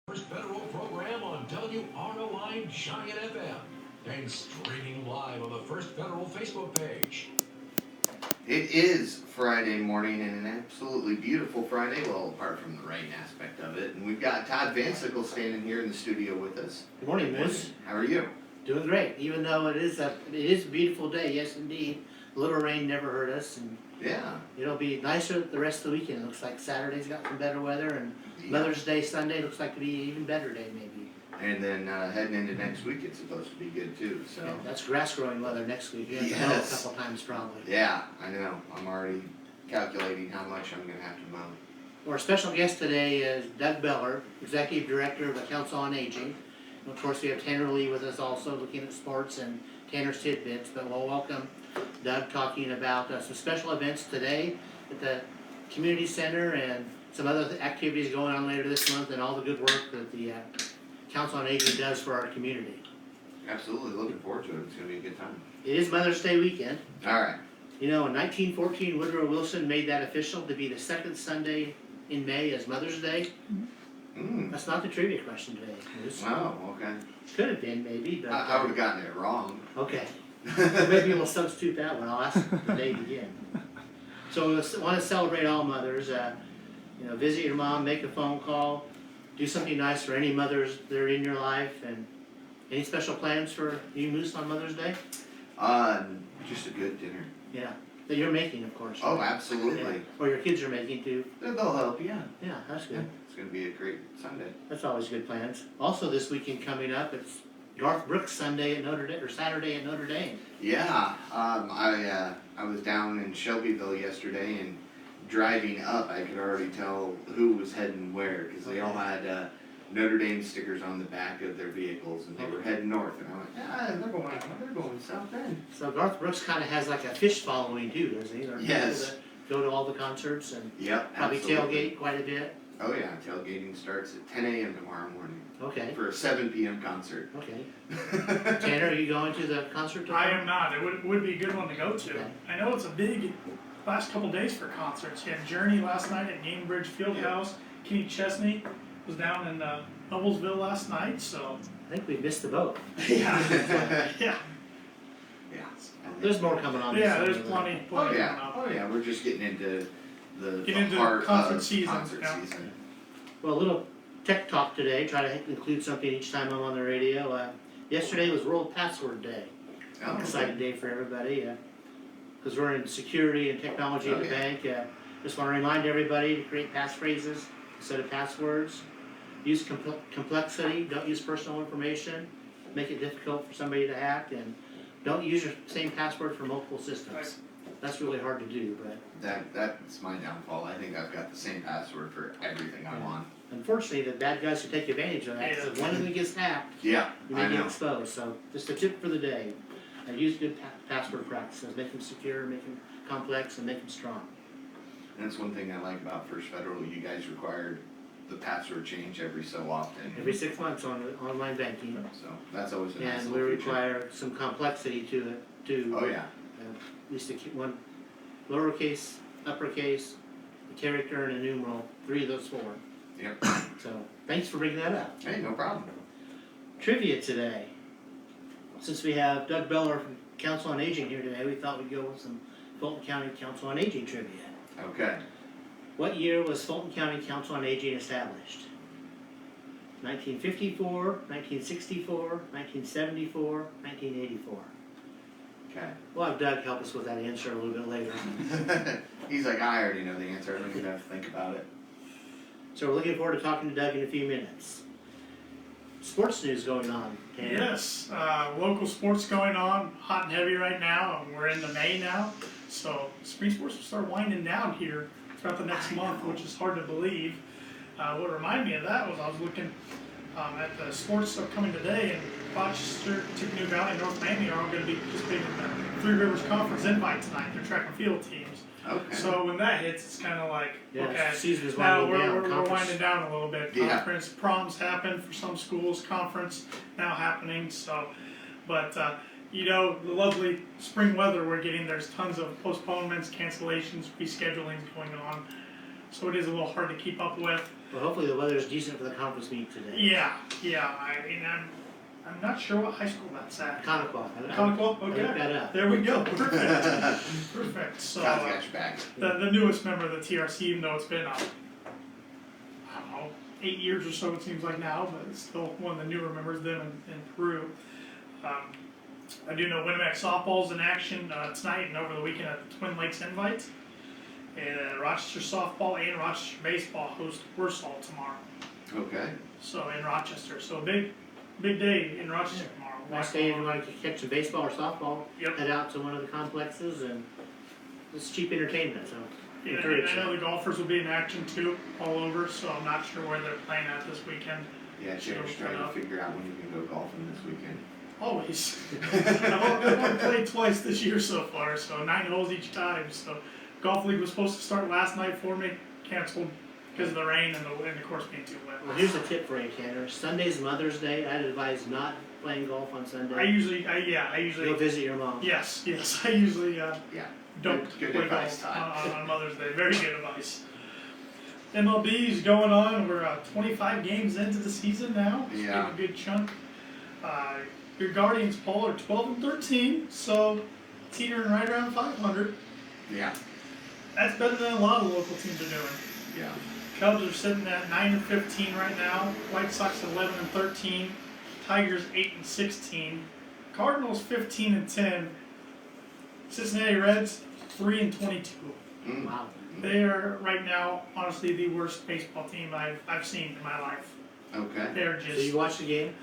First federal program on WROI Giant FM and streaming live on the First Federal Facebook page. It is Friday morning and an absolutely beautiful Friday, well, apart from the rain aspect of it. And we've got Todd Vansickle standing here in the studio with us. Good morning, Moose. How are you? Doing great, even though it is a beautiful day, yes indeed. A little rain never hurt us, and Yeah. it'll be nicer the rest of the weekend. Looks like Saturday's got some better weather, and Mother's Day Sunday looks like to be an even better day maybe. And then heading into next week, it's supposed to be good too. So. Yeah, that's grass growing weather next week. You have to mow a couple times probably. Yeah, I know. I'm already calculating how much I'm going to have to mow. Our special guest today is Doug Beller, Executive Director of the Council on Aging. And of course, we have Tanner Lee with us also, looking at sports and Tanner's Tidbits. But we'll welcome Doug talking about some special events today at the community center and some other activities going on later this month, and all the good work that the Council on Aging does for our community. Absolutely, looking forward to it. It's going to be a good time. It is Mother's Day weekend. All right. You know, in 1914, Woodrow Wilson made that official to be the second Sunday in May as Mother's Day. That's not the trivia question today, Moose. Oh, okay. Could have been, maybe, but... I would have gotten it wrong. Okay. Maybe we'll substitute that one. I'll ask the date again. So we want to celebrate all mothers. Visit your mom, make a phone call, do something nice for any mothers that are in your life. And any special plans for you, Moose, on Mother's Day? Just a good dinner. Yeah, that you're making, of course. Oh, absolutely. Yeah. Or your kids are making too. They'll help, yeah. Yeah, that's good. It's going to be a great Sunday. That's always good plans. Also, this weekend coming up, it's Garth Brooks Sunday at Notre Dame, or Saturday at Notre Dame. Yeah, I was down in Shelbyville yesterday, and driving up, I could already tell who was heading where, because they all had Notre Dame stickers on the back of their vehicles, and they were heading north. And I went, yeah, they're going south end. So Garth Brooks kind of has like a fish following too, doesn't he? There are Yes. people that go to all the concerts and Yep, probably absolutely. tailgate quite a bit. Oh yeah, tailgating starts at 10 a.m. tomorrow morning Okay. for a 7 p.m. concert. Okay. Tanner, are you going to the concert tomorrow? I am not. It would be a good one to go to. Okay. I know it's a big last couple days for concerts. You had Journey last night at Gamebridge Fieldhouse. Kenny Chesney was down in Hubblesville last night, so I think we missed the boat. yeah. Yeah. There's more coming on. Yeah, this there's summer. plenty Oh coming yeah. up. Oh yeah. We're just getting into the Concert heart season, of concert yeah. season. Well, a little tech talk today. Try to include something each time I'm on the radio. Yesterday was World Password Day. Oh, Exciting day for everybody. Because we're in security and technology at the bank. Just want to remind everybody to create passphrases instead of passwords. Use complexity. Don't use personal information. Make it difficult for somebody to hack, and don't use your same password for multiple systems. Right. That's really hard to do, but That's my downfall. I think I've got the same password for everything I'm on. unfortunately, the bad guys who take advantage of that. Yeah. So when it gets hacked, Yeah, you I may get know. exposed. So just a tip for the day: use good password practices. Make them secure, make them complex, and make them strong. And that's one thing I like about First Federal. You guys required the password change every so often. Every 6 months on online banking, So that's always a nice and we little feature. require some complexity to it too. Oh yeah. At least one lowercase, uppercase, a character, and a numeral. 3 of those 4. Yep. So thanks for bringing that up. Hey, no problem. Trivia today. Since we have Doug Beller from Council on Aging here today, we thought we'd go with some Fulton County Council on Aging trivia. Okay. What year was Fulton County Council on Aging established? 1954, 1964, 1974, 1984. Okay. We'll have Doug help us with that answer a little bit later. He's like, I already know the answer. I don't even have to think about it. So we're looking forward to talking to Doug in a few minutes. Sports news going on, Tanner. Yes, local sports going on, hot and heavy right now, and we're into May now. So spring sports will start winding down here throughout the next month, which is hard to believe. What reminded me of that was I was looking at the sports upcoming today, and Rochester, Tippecanoe Valley, and North Miami are all going to be participating in the Three Rivers Conference invite tonight, their track and field teams. Okay. So when that hits, it's kind of like, Yeah, okay, season is now winding down. we're Conference. winding down a little bit. Yeah. Conference proms happen for some schools, conference now happening. So, but the lovely spring weather we're getting, there's tons of postponements, cancellations, reschedulings going on. So it is a little hard to keep up with. Well, hopefully the weather is decent for the conference meet today. Yeah. I mean, I'm not sure what high school that's at. Connequa. Connequa? I looked Okay. that up. There we go. Perfect. Perfect. So God's got your back. the newest member of the TRC, even though it's been I don't know, 8 years or so it seems like now, but it's still one of the newer members, them in Peru. I do know Winnemac softball's in action tonight and over the weekend at the Twin Lakes Invite. And Rochester softball and Rochester baseball host Warsaw tomorrow. Okay. So in Rochester, so big day in Rochester tomorrow. Next day, if you want to catch some baseball or softball, Yep. head out to one of the complexes, and it's cheap entertainment, so And encourage I know you. the golfers will be in action too, all over, so I'm not sure where they're playing at this weekend. Yeah, Jared's trying to figure out when you can go golfing this weekend. Always. I've only played twice this year so far, so 9 holes each time. So golf league was supposed to start last night for me, canceled because of the rain and the course being too wet. Well, here's a tip for you, Tanner. Sunday's Mother's Day. I'd advise not playing golf on Sunday. I usually Go visit your mom. yes, I usually Yeah. don't Good play advice, golf Todd. on Mother's Day. Very good advice. MLB's going on. We're 25 games into the season now. So Yeah. a good chunk. Your Guardians, Paul, are 12-13, so teetering right around 500. Yeah. That's better than a lot of local teams are doing. Yeah. Cubs are sitting at 9-15 right now. White Sox 11-13. Tigers 8-16. Cardinals 15-10. Cincinnati Reds 3-22. Mm. Wow. They are right now, honestly, the worst baseball team I've seen in my life. Okay. They're So just you watched the game?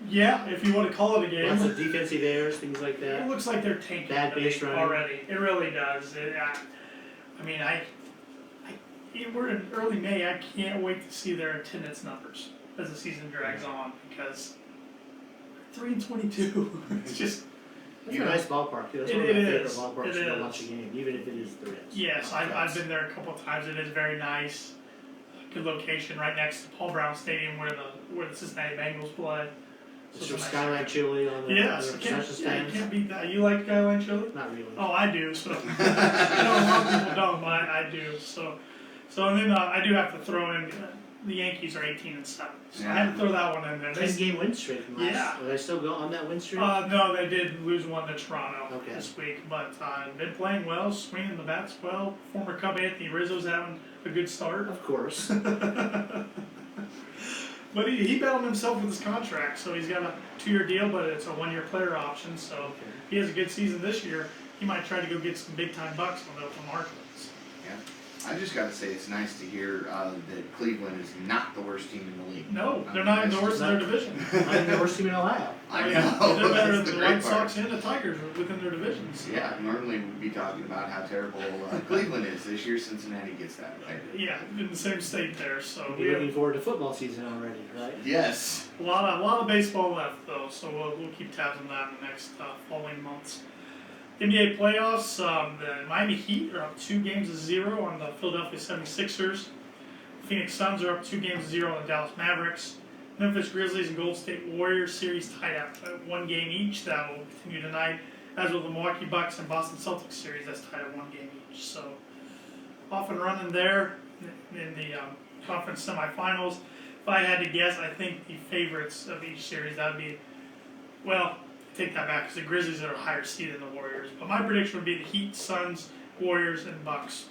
yeah, if you want to call it a game. Lots of defensive errors, things like It that. looks like they're tanking Bad the base league running. already. It really does. We're in early May. I can't wait to see their attendance numbers as the season drags on because 3-22. It's just It's a nice ballpark, too. It's It- one of it my favorite is. ballparks It to go is. watch a game, even if it is the Reds. yes. I've been there a couple of times. It is very nice. Good location, right next to Paul Brown Stadium, where the Cincinnati Bengals play. Is it's there a nice Skyline area. Chili on the Yes, concession you stands? can't beat that. You like Skyline Chili? Not really. Oh, I do. So I know a lot of people don't, but I do. So and then I do have to throw in the Yankees are 18-7. So I had to throw that one in there. 10-game win streak from last. Yeah. Are they still go on that win streak? No, they did lose one to Toronto Okay. this week, but been playing well, swinging the bats well. Former Cub Anthony Rizzo's having a good start. Of course. But he battled himself with his contract, so he's got a 2-year deal, but it's a 1-year player option. So if he has a good season this year, he might try to go get some big time bucks on the open markets. Yeah. I just got to say, it's nice to hear that Cleveland is not the worst team in the league. No, they're not even the worst in their division. I think the worst team in Ohio. I They're know. better That's than the the White great part. Sox and the Tigers within their divisions. Yeah, normally we'd be talking about how terrible Cleveland is. This year, Cincinnati gets that right. Yeah, in the same state there. So You'll we be have looking forward to football season already, right? Yes. a lot of baseball left though, so we'll keep tabs on that in the next following months. NBA playoffs, the Miami Heat are up 2-0 on the Philadelphia 76ers. Phoenix Suns are up 2-0 on the Dallas Mavericks. Memphis Grizzlies and Golden State Warriors series tied at 1 game each. That will continue tonight, as will the Milwaukee Bucks and Boston Celtics series that's tied at 1 game each. So off and running there in the conference semifinals. If I had to guess, I think the favorites of each series, that would be, well, take that back because the Grizzlies are a higher seed than the Warriors. But my prediction would be the Heat, Suns, Warriors, and Bucks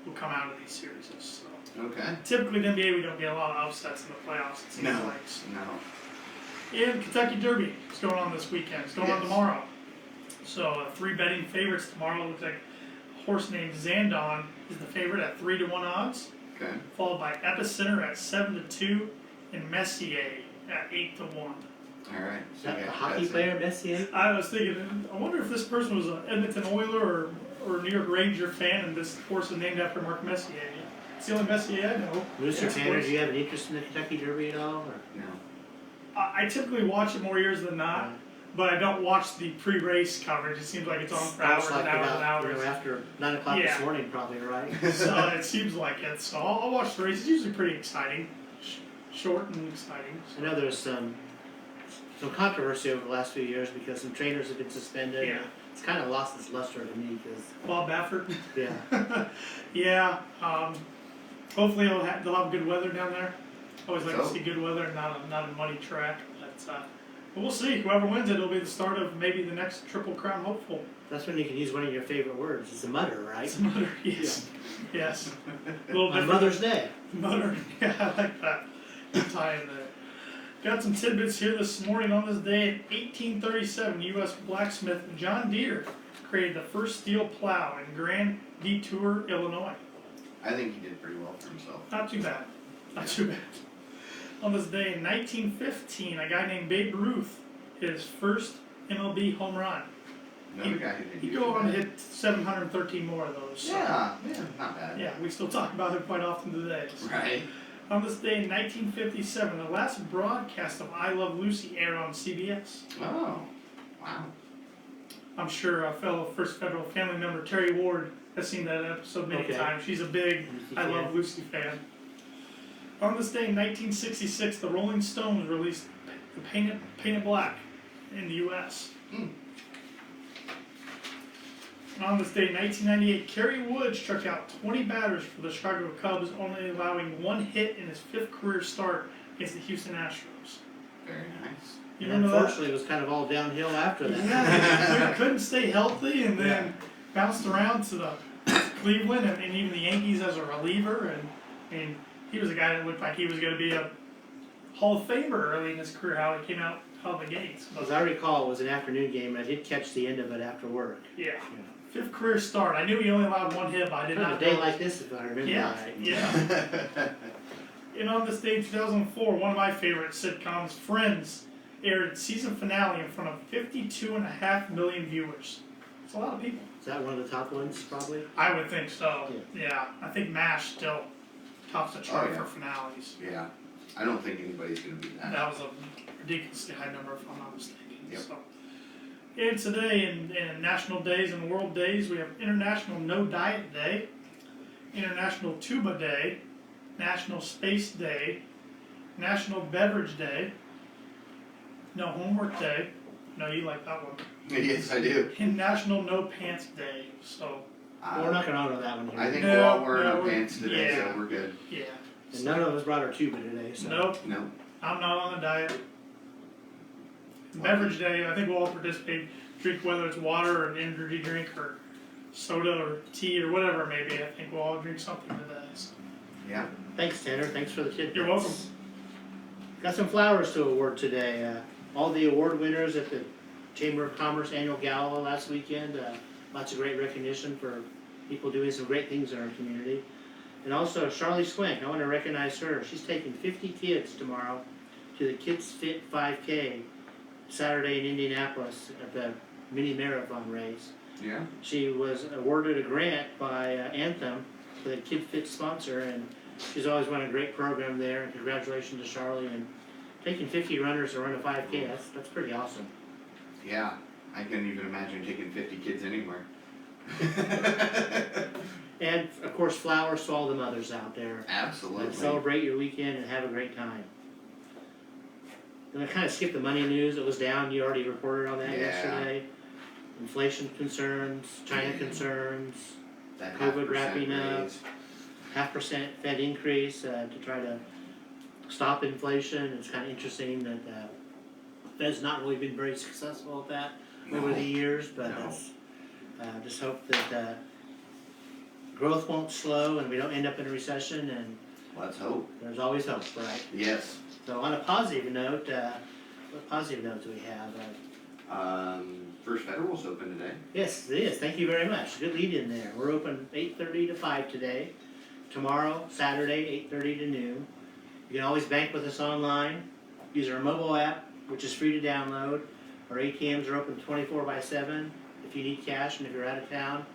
will come out of these series. So Okay. typically in the NBA we don't get a lot of upsets in the playoffs. It seems No. like. No. And Kentucky Derby is going on this weekend. It's going on Yes. tomorrow. So 3 betting favorites tomorrow. Looks like a horse named Zandon is the favorite at 3-1 odds, Okay. followed by Epicenter at 7-2 and Messier at 8-1. All right. Is So that you the got hockey Bessie. player, Messier? I was thinking, I wonder if this person was an Edmonton Oiler or New York Ranger fan, and this horse is named after Mark Messier. It's the only Messier I know. Rooster Yeah, Tanner, sports. do you have an interest in the Kentucky Derby at all? Or? No. I typically watch it more years than not, but I don't watch the pre-race coverage. It seems like it's on for hours Sounds like and hours and about, hours. after 9 o'clock this Yeah. morning, probably, right? So it seems like it. So I'll watch the race. It's usually pretty exciting, short and exciting. I know there's some controversy over the last few years because some trainers have been suspended. Yeah. It's kind of lost its luster to me because, Bob Baffert. yeah. Yeah. Hopefully they'll have good weather down there. Always like to So? see good weather and not a muddy track. But we'll see. Whoever wins it, it'll be the start of maybe the next Triple Crown hopeful. That's when you can use one of your favorite words. It's a mutter, right? It's mutter, yes. Yes. A little On different. Mother's Day. Mutter. Yeah, I like that. Good tie in there. Got some tidbits here this morning. On this day in 1837, U.S. blacksmith John Deere created the first steel plow in Grand Detour, Illinois. I think he did pretty well for himself. Not too bad. Not too bad. On this day in 1915, a guy named Babe Ruth hit his first MLB home run. Another guy who didn't He'd do go too on to bad. hit 713 more of those. So, Yeah, not bad. yeah, we still talk about him quite often today. So. Right. On this day in 1957, the last broadcast of I Love Lucy aired on CBS. Oh, wow. I'm sure a fellow First Federal family member, Terry Ward, has seen that episode many Okay. times. She's a big Lucy I fan. Love Lucy fan. On this day in 1966, the Rolling Stones released Paint It Black in the U.S. And on this day in 1998, Kerry Wood struck out 20 batters for the Chicago Cubs, only allowing one hit in his 5th career start against the Houston Astros. Very nice. You And remember that? unfortunately, it was kind of all downhill after that. Yeah, they couldn't stay healthy and then bounced around to the Cleveland and even the Yankees as a reliever. And he was a guy that looked like he was going to be a Hall of Famer early in his career, how he came out of the gates. As I recall, it was an afternoon game, and I did catch the end of it after work. Yeah. 5th career start. I knew he only allowed one hit, but I did On a not day know. like this, if I remember Yeah, right. yeah. And on this day in 2004, one of my favorite sitcoms, Friends, aired its season finale in front of 52.5 million viewers. It's a lot of people. Is that one of the top ones, probably? I would think so. Yeah. Yeah. I think MASH still tops the chart Oh, yeah. for finales. Yeah. I don't think anybody's gonna beat that. That was a ridiculously high number, if I'm not mistaken. Yep. So. And today, in National Days and World Days, we have International No Diet Day, International Tuba Day, National Space Day, National Beverage Day, No Homework Day. No, you like that one. Yes, I do. And National No Pants Day. So, We're not gonna honor that one here. I think No, we're all wearing no, our we're- pants today, yeah. so we're good. yeah. And none of us brought our tuba today, so. Nope, No. I'm not on a diet. Beverage Day, I think we'll all participate. Drink whether it's water or an energy drink or soda or tea or whatever it may be. I think we'll all drink something today. So. Yeah. Thanks, Tanner. Thanks for the tidbits. You're welcome. Got some flowers to award today. All the award winners at the Chamber of Commerce Annual Gala last weekend. Lots of great recognition for people doing some great things in our community. And also Charlie Swink, I want to recognize her. She's taking 50 kids tomorrow to the Kids Fit 5K Saturday in Indianapolis at the mini marathon race. Yeah. She was awarded a grant by Anthem for the Kid Fit sponsor, and she's always run a great program there. And congratulations to Charlie, and taking 50 runners to run a 5K, that's pretty awesome. Yeah. I couldn't even imagine taking 50 kids anywhere. And of course, flowers to all the mothers out there. Absolutely. Celebrate your weekend and have a great time. Then I kind of skipped the money news. It was down. You already reported on that Yeah. yesterday. Inflation concerns, China concerns, That COVID 0.5% wrapping up. raise. 0.5% Fed increase to try to stop inflation. It's kind of interesting that Fed's not really been very successful at that over the years, but No. that's, just hope that growth won't slow and we don't end up in a recession, and Let's hope. there's always hope, right? Yes. So on a positive note, what positive notes do we have? First Federal's open today. Yes, it is. Thank you very much. Good lead in there. We're open 8:30 to 5 today. Tomorrow, Saturday, 8:30 to noon. You can always bank with us online. Use our mobile app, which is free to download. Our ATMs are open 24/7 if you need cash, and if you're out of town,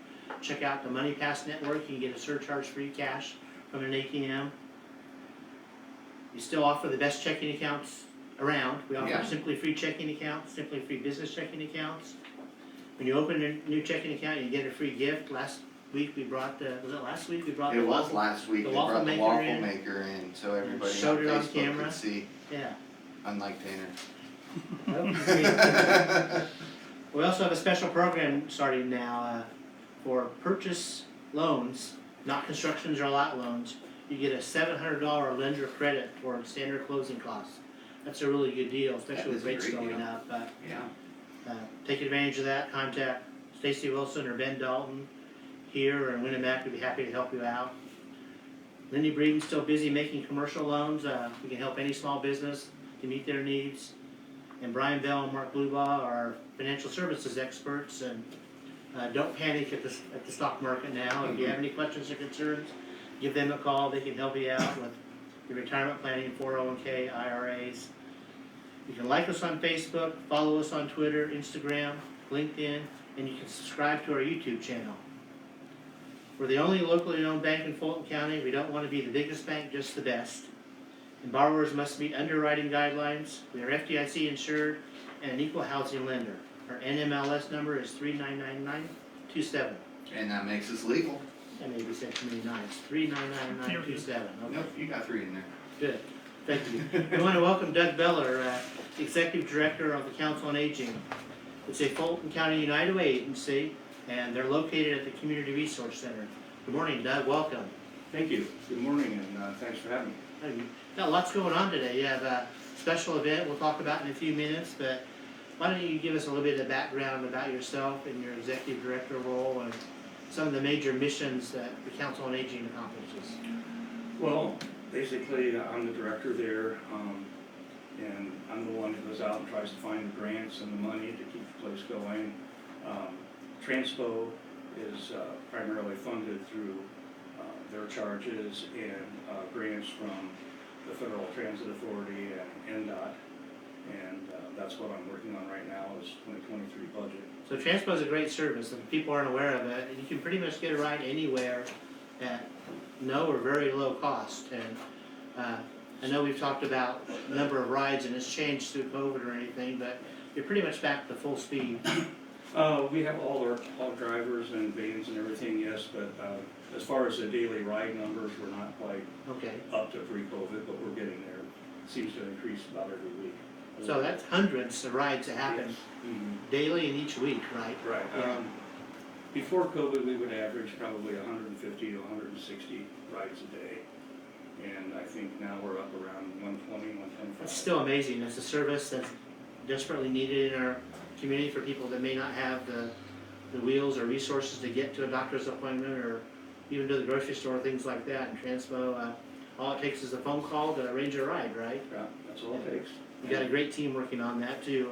check out the Money Pass network. You can get a surcharge-free cash from an ATM. We still offer the best checking accounts around. We offer Yeah. Simply Free checking accounts, Simply Free business checking accounts. When you open a new checking account, you get a free gift. Last week we brought was it last week we brought It the was waffle? last week. the They waffle brought the maker waffle in. maker in, so everybody Showed on it on Facebook camera. could see. Yeah. Unlike Tanner. We also have a special program starting now for purchase loans, not constructions or lot loans, you get a $700 lender credit for standard closing costs. That's a really good deal, especially That is with a rates great going deal. up. Yeah. Take advantage of that. Contact Stacy Wilson or Ben Dalton here or in Winamac. We'd be happy to help you out. Lindy Breeden's still busy making commercial loans. We can help any small business to meet their needs. And Brian Bell and Mark Blubaugh are financial services experts. And don't panic at the stock market now. If you have any questions or concerns, give them a call. They can help you out with your retirement planning, 401k, IRAs. You can like us on Facebook, follow us on Twitter, Instagram, LinkedIn, and you can subscribe to our YouTube channel. We're the only locally owned bank in Fulton County. We don't want to be the biggest bank, just the best. And borrowers must meet underwriting guidelines. We are FDIC insured and an equal housing lender. Our NMLS number is 399927. And that makes us legal. I maybe said too many nines. 399927. Okay. Nope, you got 3 in there. Good, thank you. We want to welcome Doug Beller, Executive Director of the Council on Aging. It's a Fulton County United Way agency, and they're located at the Community Resource Center. Good morning, Doug, welcome. Thank you. Good morning, and thanks for having me. Got lots going on today. You have a special event we'll talk about in a few minutes, but why don't you give us a little bit of background about yourself and your Executive Director role and some of the major missions that the Council on Aging accomplishes? Well, basically, I'm the director there, and I'm the one who goes out and tries to find the grants and the money to keep the place going. Transpo is primarily funded through their charges and grants from the Federal Transit Authority and NDOT, and that's what I'm working on right now is 2023 budget. So Transpo is a great service, and people aren't aware of it. You can pretty much get a ride anywhere at no or very low cost. And I know we've talked about the number of rides, and it's changed through COVID or anything, but you're pretty much back to full speed. We have all drivers and vans and everything, yes, but as far as the daily ride numbers, we're not quite Okay. up to pre-COVID, but we're getting there. It seems to increase about every week. So that's hundreds of rides that happen Yes. Mhm. daily and each week, right? Right. Yeah. Before COVID, we would average probably 150 to 160 rides a day. And I think now we're up around 120, 125. It's still amazing. It's a service that's desperately needed in our community for people that may not have the wheels or resources to get to a doctor's appointment or even to the grocery store, things like that. And Transpo, all it takes is a phone call to arrange a ride, right? Yeah, that's all it takes. You got a great team working on that too.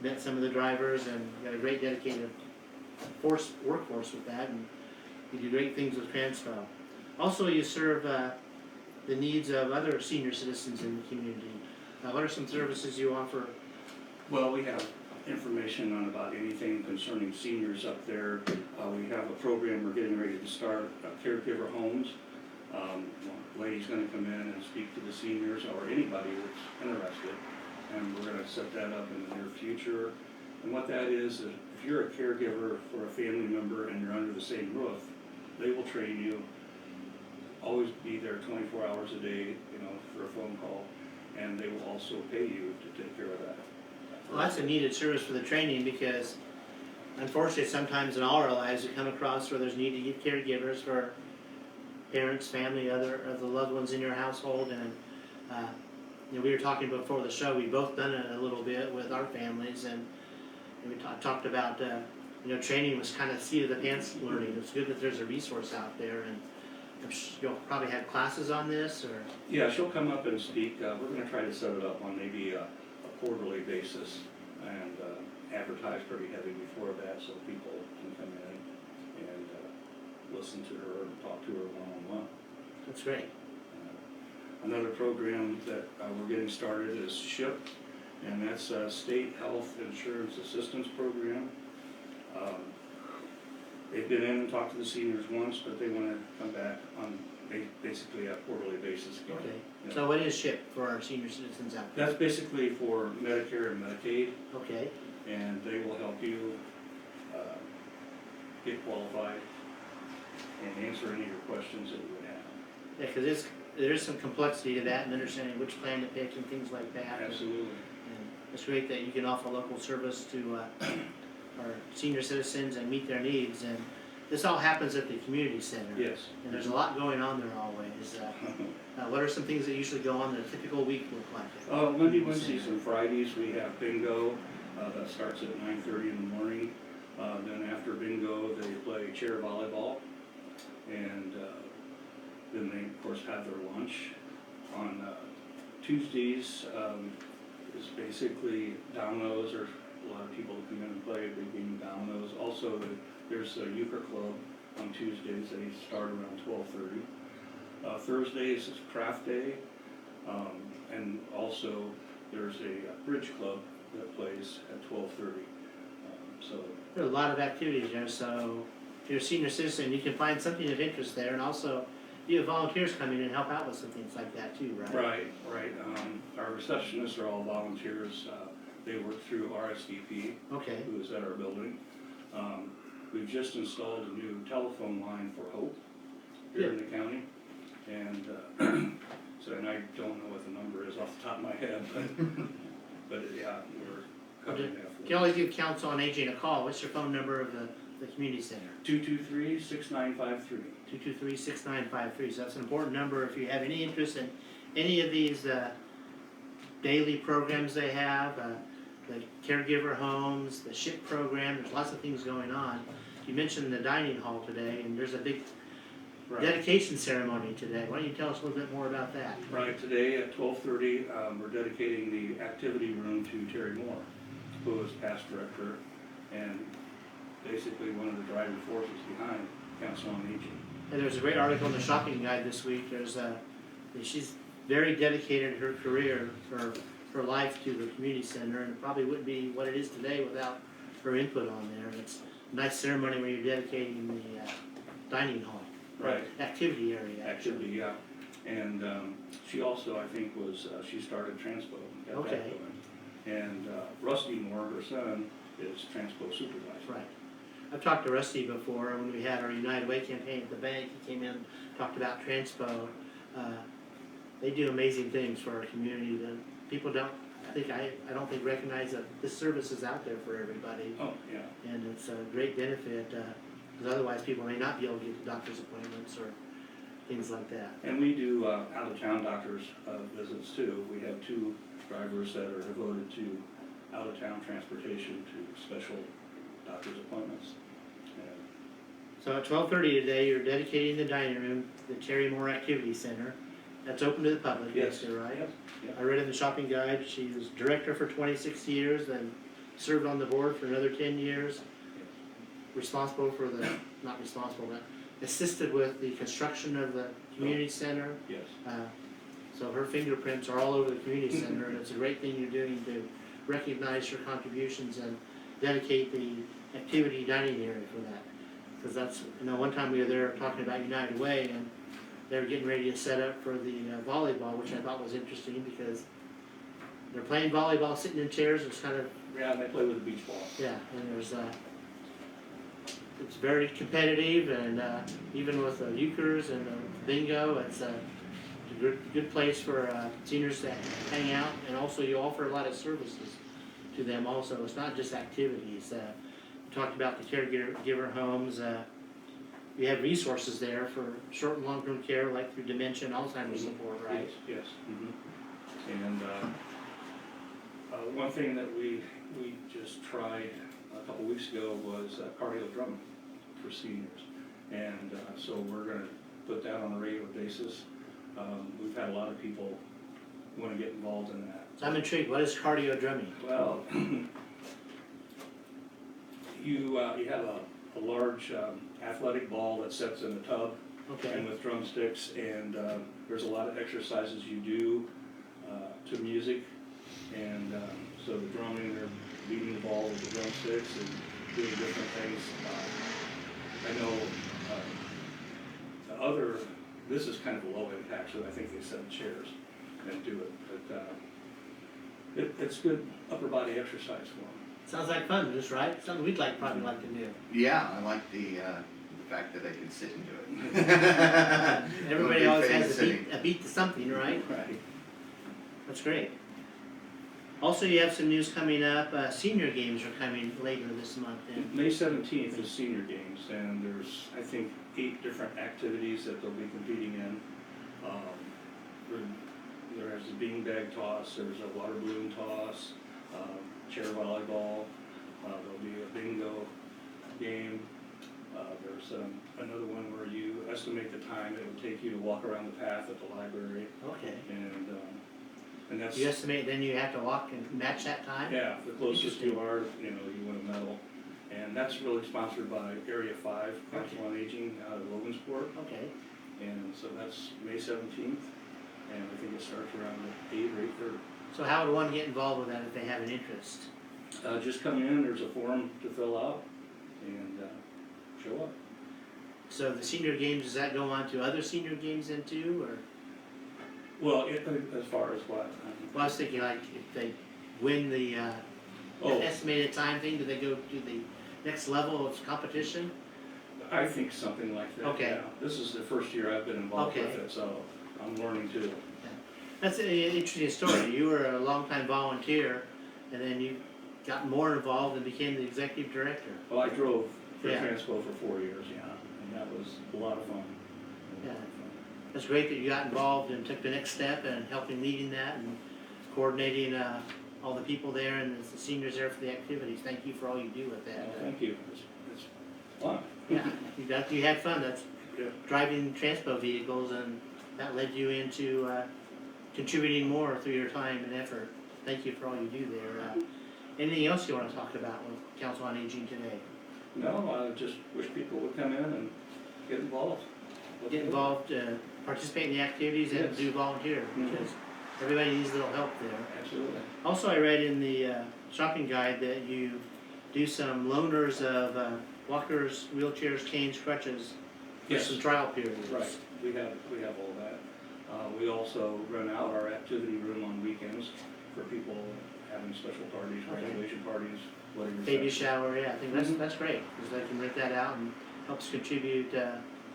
Met some of the drivers and got a great dedicated workforce with that, and you do great things with Transpo. Also, you serve the needs of other senior citizens in the community. What are some services you offer? Well, we have information on about anything concerning seniors up there. We have a program we're getting ready to start, caregiver homes. A lady's gonna come in and speak to the seniors or anybody that's interested, and we're gonna set that up in the near future. And what that is if you're a caregiver for a family member and you're under the same roof, they will train you, always be there 24 hours a day, for a phone call, and they will also pay you to take care of that. Well, that's a needed service for the training because unfortunately sometimes in all our lives we come across where there's need to get caregivers for parents, family, other of the loved ones in your household. And we were talking before the show, we've both done it a little bit with our families, and we talked about training was kind of seat of the pants learning. It's good that there's a resource out there, and you'll probably have classes on this, or Yeah, she'll come up and speak. We're gonna try to set it up on maybe a quarterly basis and advertise pretty heavy before that so people can come in and listen to her and talk to her one-on-one. that's great. Another program that we're getting started is SHIP, and that's a State Health Insurance Assistance Program. They've been in and talked to the seniors once, but they want to come back on basically a quarterly basis again. Okay. Yeah. So what is SHIP for our senior citizens out there? That's basically for Medicare and Medicaid, Okay. and they will help you get qualified and answer any of your questions that you would have. Yeah, because there is some complexity to that and understanding which plan to pick and things like that. Absolutely. And it's great that you can offer local service to our senior citizens and meet their needs. And this all happens at the community center. Yes. And there's a lot going on there always. What are some things that usually go on that a typical week look like? Monday, Wednesdays, and Fridays, we have bingo, that starts at 9:30 in the morning. Then after bingo, they play chair volleyball, and then they, of course, have their lunch. On Tuesdays, is basically dominoes, or a lot of people come in and play a big game of dominoes. Also, there's a euchre club on Tuesdays, they start around 12:30. Thursdays is craft day, and also there's a bridge club that plays at 12:30. So There are a lot of activities there, so if you're a senior citizen, you can find something of interest there, and also you have volunteers come in and help out with some things like that too, right? Right. Our receptionists are all volunteers. They work through RSVP, Okay, who is at our building. We've just installed a new telephone line for Hope here in the county. And and I don't know what the number is off the top of my head, but yeah, we're covering that. you can always give Council on Aging a call. What's your phone number of the community center? 223-6953. 223-6953, so that's an important number if you have any interest in any of these daily programs they have, the caregiver homes, the SHIP program. There's lots of things going on. You mentioned the dining hall today, and there's a big dedication ceremony today. Why don't you tell us a little bit more about that? Right, today at 12:30, we're dedicating the activity room to Terry Moore, who is past director and basically one of the driving forces behind Council on Aging. And there's a great article in the shopping guide this week. She's very dedicated in her career, her life to the community center, and it probably wouldn't be what it is today without her input on there. And it's a nice ceremony when you're dedicating the dining hall. Right. Activity area. Activity, yeah. And she also, I think, she started Transpo. Got that Okay. going. And Rusty Moore, her son, is Transpo supervisor. Right. I've talked to Rusty before when we had our United Way campaign at the bank. He came in, talked about Transpo. They do amazing things for our community. The people don't, I don't think recognize that this service is out there for everybody. Oh, yeah. And it's a great benefit, because otherwise people may not be able to get doctor's appointments or things like that. And we do out-of-town doctors' visits too. We have 2 drivers that are devoted to out-of-town transportation to special doctor's appointments. And So at 12:30 today, you're dedicating the dining room, the Terry Moore Activity Center. That's open to the public, Yes. right? Yep, yep. I read in the shopping guide, she was director for 26 years, then served on the board for another 10 years. Responsible for not responsible, but assisted with the construction of the community center. Yes. So her fingerprints are all over the community center, and it's a great thing you're doing to recognize her contributions and dedicate the activity dining area for that. Because that's, one time we were there talking about United Way, and they were getting ready to set up for the volleyball, which I thought was interesting because they're playing volleyball sitting in chairs. It's kind of, Yeah, they play with the beach ball. yeah, and there's it's very competitive, and even with the euchres and bingo, it's a good place for seniors to hang out, and also you offer a lot of services to them also. It's not just activities. We talked about the caregiver homes. We have resources there for short and long-term care, like through dementia and Alzheimer's support, right? Yes. And one thing that we just tried a couple weeks ago was cardio drumming for seniors. And so we're gonna put that on a regular basis. We've had a lot of people wanna get involved in that. So I'm intrigued. What is cardio drumming? Well, you have a large athletic ball that sets in a tub Okay. and with drumsticks, and there's a lot of exercises you do to music, and so the drumming, they're beating the ball with the drumsticks and doing different things. I know this is kind of a low impact, so I think they set chairs and do it, but it's good upper body exercise for them. Sounds like fun, just right? Something we'd probably like to do. Yeah, I like the fact that they can sit and do it. Everybody I'm a always big fan has of a beat to something, right? Right. That's great. Also, you have some news coming up, senior games are coming later this month, and May 17th is senior games, and there's, I think, 8 different activities that they'll be competing in. There's a beanbag toss, there's a water balloon toss, chair volleyball, there'll be a bingo game. There's another one where you estimate the time it would take you to walk around the path at the library, okay. and that's, You estimate then you have to walk and match that time? yeah, the closest you are, you win a medal. And that's really sponsored by Area 5, Council on Aging out of Logansport. Okay, And so that's May 17th, and I think it starts around 8 or 8:30. so how would one get involved with that if they have an interest? Just come in, there's a form to fill out, and show up. So the senior games, does that go on to other senior games then too, or? Well, as far as what? Well, I was thinking like if they win the Oh, estimated time thing, do they go to the next level of competition? I think something like that, Okay. yeah. This is the first year I've been involved with Okay. it, so I'm learning too. That's an interesting story. You were a longtime volunteer, and then you got more involved and became the executive director. Well, I drove for Yeah. Transpo for 4 years, yeah, and that was a lot of fun. Yeah. It's great that you got involved and took the next step and helping leading that and coordinating all the people there and the seniors there for the activities. Thank you for all you do with that. Well, thank you. It's fun. Yeah, you had fun. That's Yeah. driving transpo vehicles, and that led you into contributing more through your time and effort. Thank you for all you do there. Anything else you want to talk about with Council on Aging today? No, I just wish people would come in and get involved. Get involved, participate in the activities, and Yes. do volunteer, Mhm. because everybody needs a little help there. Absolutely. Also, I read in the shopping guide that you do some loaners of walkers, wheelchairs, canes, crutches for Yes. some trial periods. Right, we have all that. We also rent out our activity room on weekends for people having special parties, Okay. graduation parties, wedding Baby receptions. shower, yeah, I think that's Mhm. that's great, because they can rent that out and helps contribute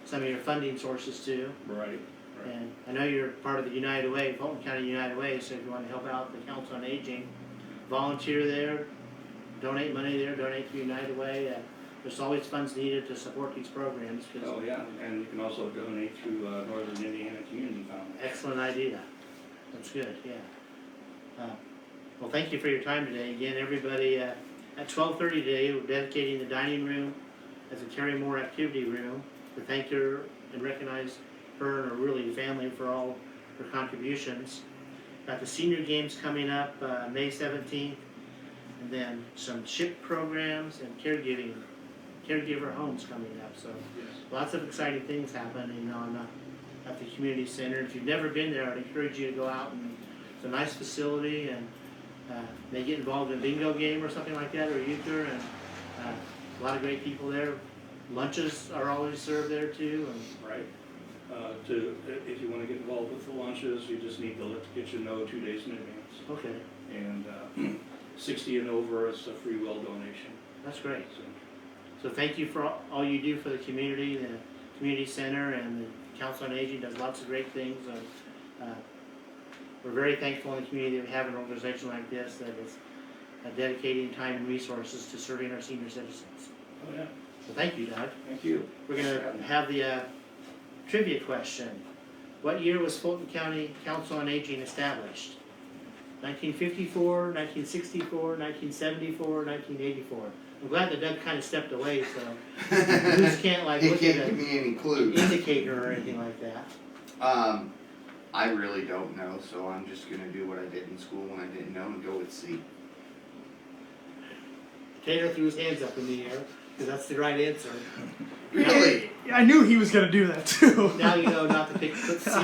some of your funding sources too. Right, right. And I know you're part of the United Way, Fulton County United Way, so if you want to help out the Council on Aging, volunteer there, donate money there, donate to United Way. There's always funds needed to support these programs, because Oh, yeah, and you can also donate through Northern Indiana Community Foundation. excellent idea. That's good, yeah. Well, thank you for your time today. Again, everybody, at 12:30 today, we're dedicating the dining room as a Carrie Moore activity room to thank her and recognize her and her really family for all her contributions. Got the senior games coming up May 17th, and then some CHIP programs and caregiver homes coming up. So Yes. lots of exciting things happening on at the community center. If you've never been there, I'd encourage you to go out, and it's a nice facility, and they get involved in a bingo game or something like that, or euchre, and a lot of great people there. Lunches are always served there too, and Right. If you want to get involved with the lunches, you just need to let the kitchen know 2 days in advance. okay, And 60 and over is a free will donation. that's great. So, So thank you for all you do for the community center, and the Council on Aging does lots of great things. We're very thankful in the community that we have an organization like this that is dedicating time and resources to serving our senior citizens. oh, yeah. So thank you, Doug. Thank you. We're gonna have the trivia question. What year was Fulton County Council on Aging established? 1954, 1964, 1974, 1984. I'm glad that Doug kind of stepped away, so you just can't like He look can't at give an me any clues. indicator or anything like that. I really don't know, so I'm just gonna do what I did in school when I didn't know and go with C. Taylor threw his hands up in the air, because that's the right answer. Really? I knew he was gonna do that too. Now you know not to put I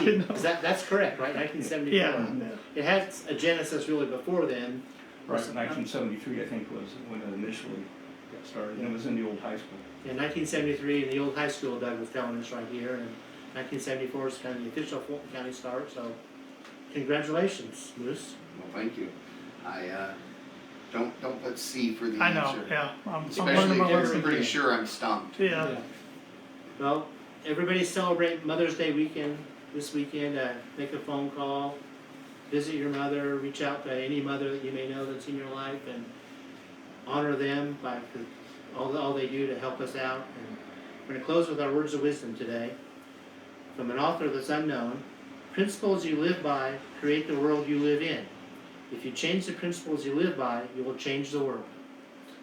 C, know. because that's correct, right? 1974. Yeah. It had a genesis really before then. Right, 1973, I think, was when it initially got started, and it was in the old high school. In 1973, in the old high school, Doug was telling us right here, and 1974 is kind of the official Fulton County start, so congratulations, Moose. Well, thank you. I don't put C for the I know, answer. yeah. I'm learning Especially my if I'm lesson. pretty sure I'm stumped. Yeah. Well, everybody celebrate Mother's Day weekend, this weekend, make a phone call, visit your mother, reach out to any mother that you may know that's in your life, and honor them by all they do to help us out. And we're going to close with our words of wisdom today. From an author that's unknown: principles you live by create the world you live in. If you change the principles you live by, you will change the world.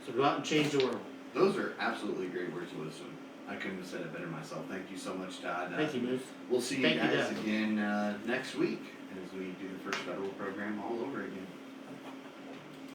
So go out and change the world. Those are absolutely great words of wisdom. I couldn't have said it better myself. Thank you so much, Todd. Thank you, Moose. We'll see you Thank you, guys Doug. again next week as we do the first federal program all over again.